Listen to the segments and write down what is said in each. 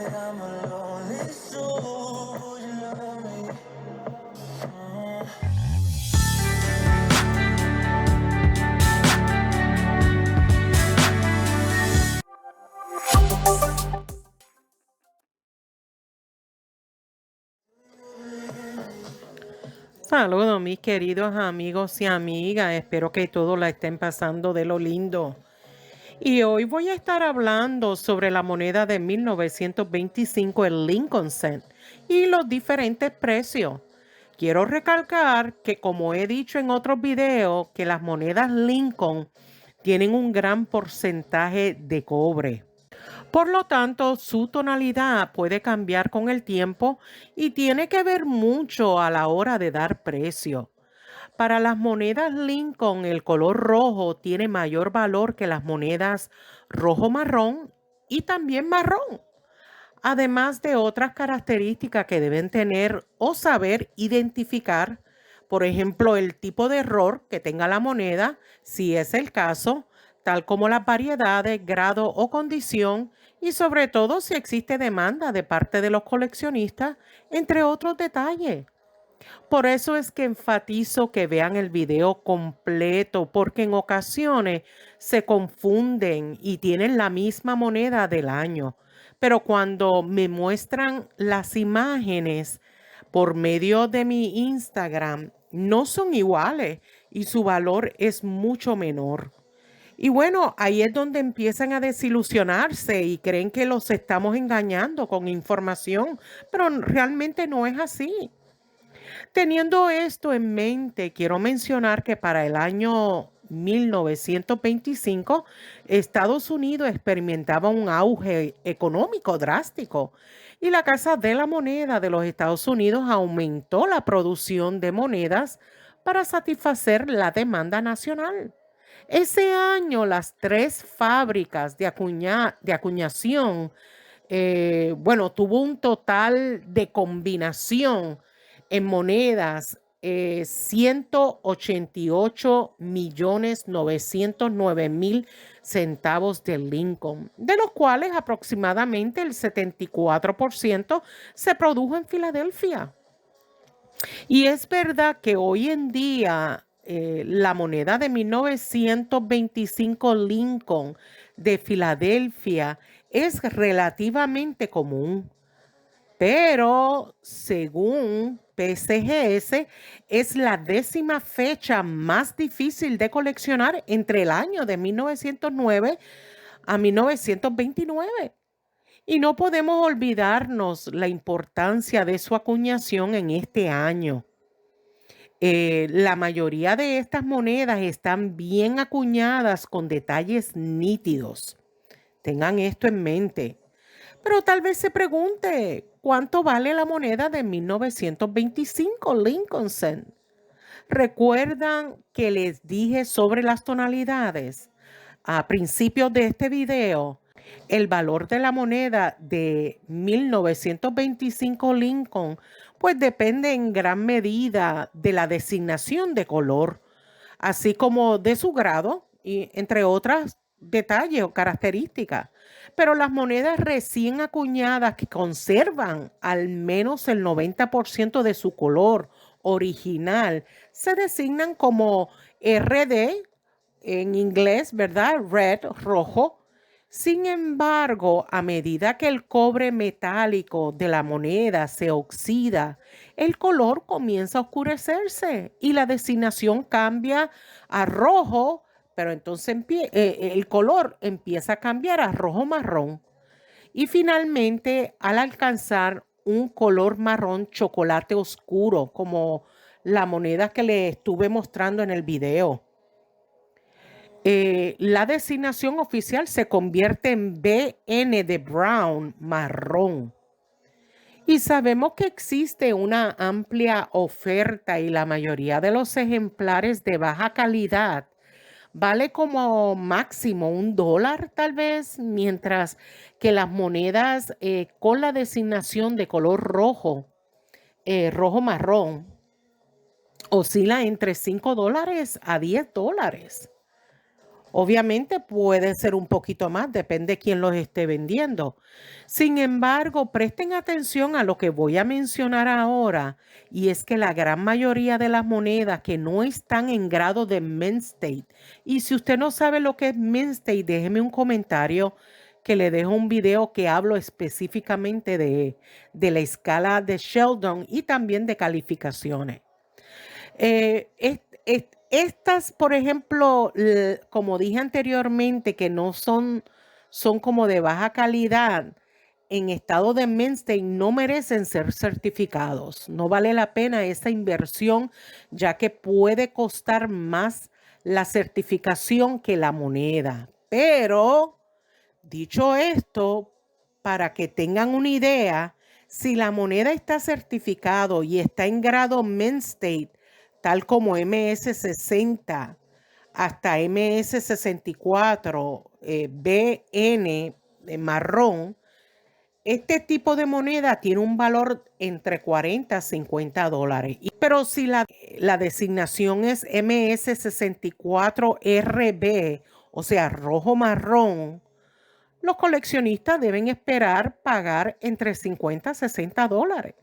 I'm a lonely soul. Would you love me? Saludos, mis queridos amigos y amigas. Espero que todos la estén pasando de lo lindo. Y hoy voy a estar hablando sobre la moneda de 1925, el Lincoln Cent, y los diferentes precios. Quiero recalcar que, como he dicho en otros videos, que las monedas Lincoln tienen un gran porcentaje de cobre. Por lo tanto, su tonalidad puede cambiar con el tiempo y tiene que ver mucho a la hora de dar precio. Para las monedas Lincoln, el color rojo tiene mayor valor que las monedas rojo marrón y también marrón, además de otras características que deben tener o saber identificar, por ejemplo, el tipo de error que tenga la moneda, si es el caso, tal como las variedades, grado o condición, y sobre todo si existe demanda de parte de los coleccionistas, entre otros detalles. Por eso es que enfatizo que vean el video completo, porque en ocasiones se confunden y tienen la misma moneda del año. Pero cuando me muestran las imágenes por medio de mi Instagram, no son iguales y su valor es mucho menor. Y bueno, ahí es donde empiezan a desilusionarse y creen que los estamos engañando con información, pero realmente no es así. Teniendo esto en mente, quiero mencionar que para el año 1925, Estados Unidos experimentaba un auge económico drástico y la Casa de la Moneda de los Estados Unidos aumentó la producción de monedas para satisfacer la demanda nacional. Ese año, las tres fábricas de acuñación, bueno, tuvo un total de combinación en monedas, 188.909.000 centavos de Lincoln, de los cuales aproximadamente el 74% se produjo en Filadelfia. Y es verdad que hoy en día la moneda de 1925 Lincoln de Filadelfia es relativamente común, pero según PCGS es la décima fecha más difícil de coleccionar entre el año de 1909 a 1929. Y no podemos olvidarnos la importancia de su acuñación en este año. La mayoría de estas monedas están bien acuñadas con detalles nítidos. Tengan esto en mente. Pero tal vez se pregunte, ¿cuánto vale la moneda de 1925 Lincoln Cent? ¿Recuerdan que les dije sobre las tonalidades a principios de este video? El valor de la moneda de 1925 Lincoln pues depende en gran medida de la designación de color, así como de su grado y entre otras detalles o características. Pero las monedas recién acuñadas que conservan al menos el 90% de su color original se designan como RD en inglés, ¿verdad? Red, rojo. Sin embargo, a medida que el cobre metálico de la moneda se oxida, el color comienza a oscurecerse y la designación cambia a rojo, pero entonces el color empieza a cambiar a rojo marrón. Y finalmente, al alcanzar un color marrón chocolate oscuro, como la moneda que le estuve mostrando en el video. La designación oficial se convierte en BN de Brown, marrón. Y sabemos que existe una amplia oferta y la mayoría de los ejemplares de baja calidad vale como máximo $1 tal vez, mientras que las monedas con la designación de color rojo, rojo marrón, oscila entre $5 a $10. Obviamente puede ser un poquito más, depende de quién los esté vendiendo. Sin embargo, presten atención a lo que voy a mencionar ahora, y es que la gran mayoría de las monedas que no están en grado de mint state, y si usted no sabe lo que es mint state, déjeme un comentario que le dejo un video que hablo específicamente de la escala de Sheldon y también de calificaciones. Estas, por ejemplo, como dije anteriormente, que no son como de baja calidad, en estado de mint state no merecen ser certificados. No vale la pena esa inversión, ya que puede costar más la certificación que la moneda. Pero, dicho esto, para que tengan una idea, si la moneda está certificado y está en grado mint state, tal como MS60 hasta MS64, BN marrón, este tipo de moneda tiene un valor entre 40 a 50 dólares. Pero si la designación es MS64RB, o sea, rojo marrón, los coleccionistas deben esperar pagar entre 50 a 60 dólares.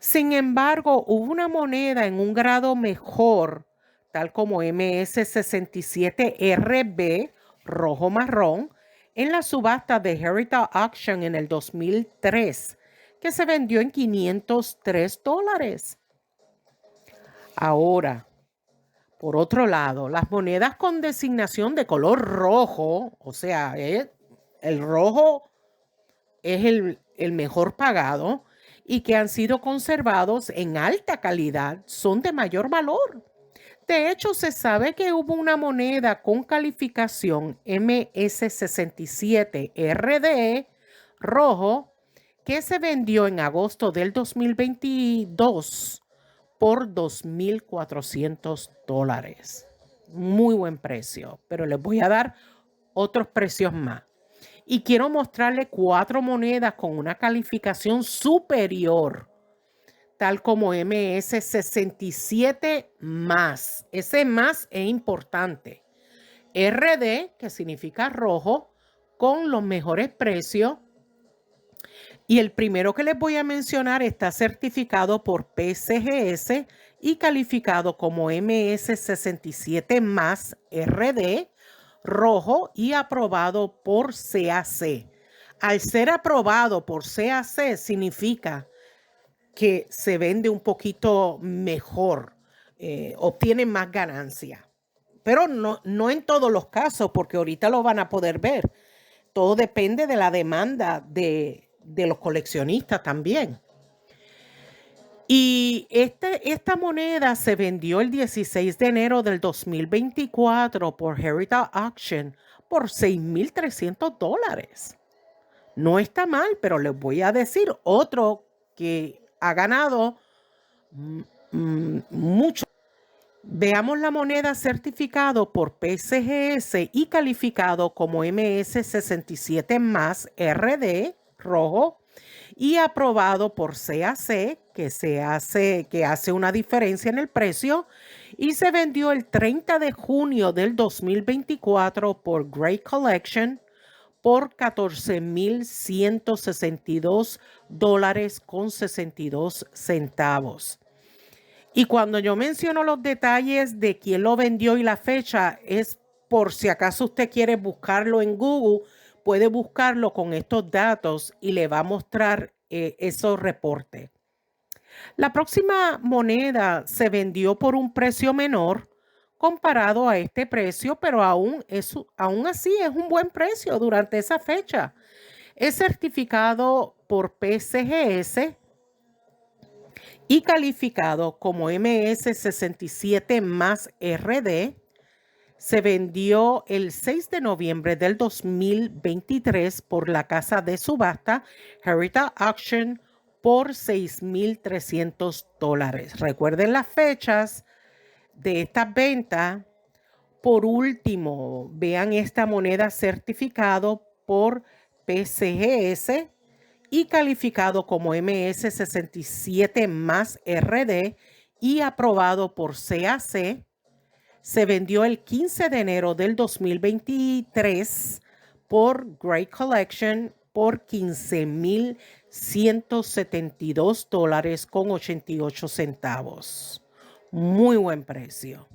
Sin embargo, hubo una moneda en un grado mejor, tal como MS67RB, rojo marrón, en la subasta de Heritage Auction en el 2003, que se vendió en 503 dólares. Ahora, por otro lado, las monedas con designación de color rojo, o sea, el rojo es el mejor pagado, y que han sido conservados en alta calidad, son de mayor valor. De hecho, se sabe que hubo una moneda con calificación MS67RD rojo que se vendió en agosto del 2022 por $2,400. Muy buen precio, pero les voy a dar otros precios más. Y quiero mostrarles 4 monedas con una calificación superior, tal como MS67 más. Ese más es importante. RD, que significa rojo, con los mejores precios. Y el primero que les voy a mencionar está certificado por PCGS y calificado como MS67 más RD, rojo, y aprobado por CAC. Al ser aprobado por CAC significa que se vende un poquito mejor, obtiene más ganancia. Pero no en todos los casos, porque ahorita lo van a poder ver. Todo depende de la demanda de los coleccionistas también. Y esta moneda se vendió el 16 de enero del 2024 por Heritage Auction por $6,300. No está mal, pero les voy a decir otro que ha ganado mucho. Veamos la moneda certificado por PCGS y calificado como MS67 más RD, rojo, y aprobado por CAC, que hace una diferencia en el precio, y se vendió el 30 de junio del 2024 por Great Collection por $14,162.62. Y cuando yo menciono los detalles de quién lo vendió y la fecha, es por si acaso usted quiere buscarlo en Google, puede buscarlo con estos datos y le va a mostrar esos reportes. La próxima moneda se vendió por un precio menor comparado a este precio, pero aún así es un buen precio durante esa fecha. Es certificado por PCGS y calificado como MS67 más RD. Se vendió el 6 de noviembre del 2023 por la casa de subasta Heritage Auction por $6,300. Recuerden las fechas de estas ventas. Por último, vean esta moneda certificado por PCGS y calificado como MS67 más RD y aprobado por CAC. Se vendió el 15 de enero del 2023 por Great Collection por $15,172 con 88 centavos. Muy buen precio.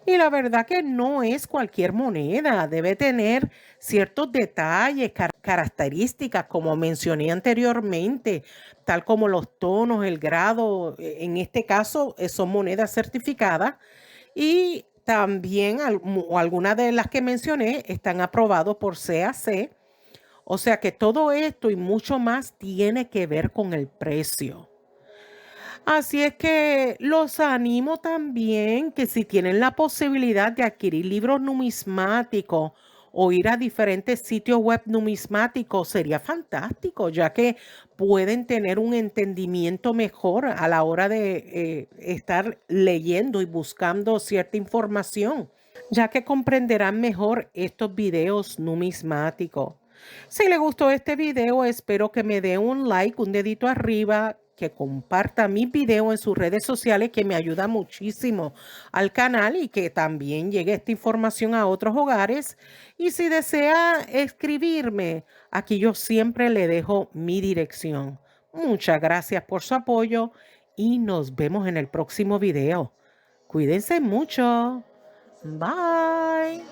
Y la verdad que no es cualquier moneda, debe tener ciertos detalles, características, como mencioné anteriormente, tal como los tonos, el grado. En este caso, son monedas certificadas y también algunas de las que mencioné están aprobados por CAC. O sea que todo esto y mucho más tiene que ver con el precio. Así es que los animo también que si tienen la posibilidad de adquirir libros numismáticos o ir a diferentes sitios web numismáticos, sería fantástico, ya que pueden tener un entendimiento mejor a la hora de estar leyendo y buscando cierta información, ya que comprenderán mejor estos videos numismáticos. Si le gustó este video, espero que me dé un like, un dedito arriba, que comparta mi video en sus redes sociales, que me ayuda muchísimo al canal y que también llegue esta información a otros hogares. Y si desea escribirme, aquí yo siempre le dejo mi dirección. Muchas gracias por su apoyo y nos vemos en el próximo video. Cuídense mucho. Bye.